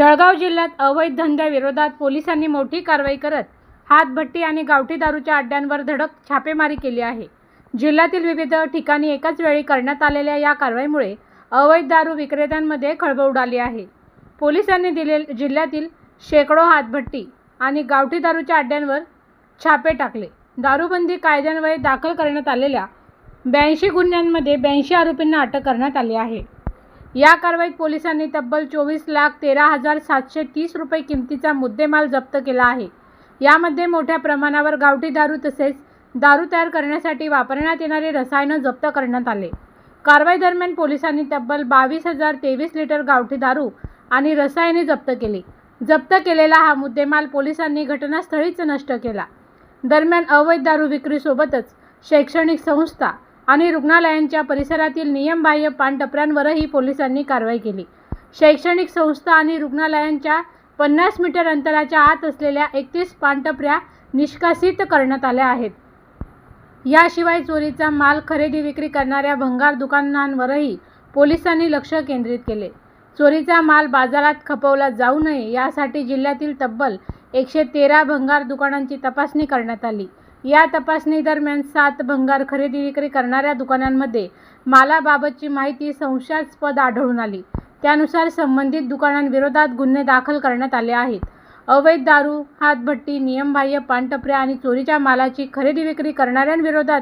जळगाव जिल्ह्यात अवैध धंद्याविरोधात पोलिसांनी मोठी कारवाई करत हातभट्टी आणि गावठी दारूच्या अड्ड्यांवर धडक छापेमारी केली आहे. जिल्ह्यातील विविध ठिकाणी एकाच वेळी करण्यात आलेल्या या कारवाईमुळे अवैध दारू विक्रेत्यांमध्ये खळबळ उडाली आहे. पोलिसांनी जिल्ह्यातील शेकडो हातभट्टी आणि गावठी दारूच्या अड्ड्यांवर छापे टाकले. दारूबंदी कायद्यान्वये दाखल करण्यात आलेल्या 82 गुन्ह्यांमध्ये 82 आरोपींना अटक करण्यात आली आहे. या कारवाईत पोलिसांनी तब्बल 24,13,730 रुपये किमतीचा मुद्देमाल जप्त केला आहे. यामध्ये मोठ्या प्रमाणावर गावठी दारू तसेच दारू तयार करण्यासाठी वापरण्यात येणारी रसायनं जप्त करण्यात आले. कारवाई दरम्यान पोलिसांनी तब्बल 22,023 लिटर गावठी दारू आणि रसायने जप्त केली. जप्त केलेला हा मुद्देमाल पोलिसांनी घटनास्थळीच नष्ट केला. दरम्यान अवैध दारू विक्रीसोबतच शैक्षणिक संस्था आणि रुग्णालयांच्या परिसरातील नियमबाह्य पानटपऱ्यांवरही पोलिसांनी कारवाई केली. शैक्षणिक संस्था आणि रुग्णालयांच्या 50 मीटर अंतराच्या आत असलेल्या 31 पानटपऱ्या निष्कासित करण्यात आल्या आहेत. याशिवाय चोरीचा माल खरेदी विक्री करणाऱ्या भंगार दुकानांवरही पोलिसांनी लक्ष केंद्रित केले. चोरीचा माल बाजारात खपवला जाऊ नये यासाठी जिल्ह्यातील तब्बल 113 भंगार दुकानांची तपासणी करण्यात आली. या तपासणी दरम्यान 7 भंगार खरेदी विक्री करणाऱ्या दुकानांमध्ये मालाबाबतची माहिती संशयास्पद आढळून आली. त्यानुसार संबंधित दुकानांविरोधात गुन्हे दाखल करण्यात आले आहेत. अवैध दारू, हातभट्टी, नियमबाह्य पानटपऱ्या आणि चोरीच्या मालाची खरेदी विक्री करणाऱ्यांविरोधात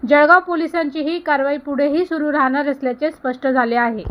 जळगाव पोलिसांची ही कारवाई पुढेही सुरू राहणार असल्याचे स्पष्ट झाले आहे.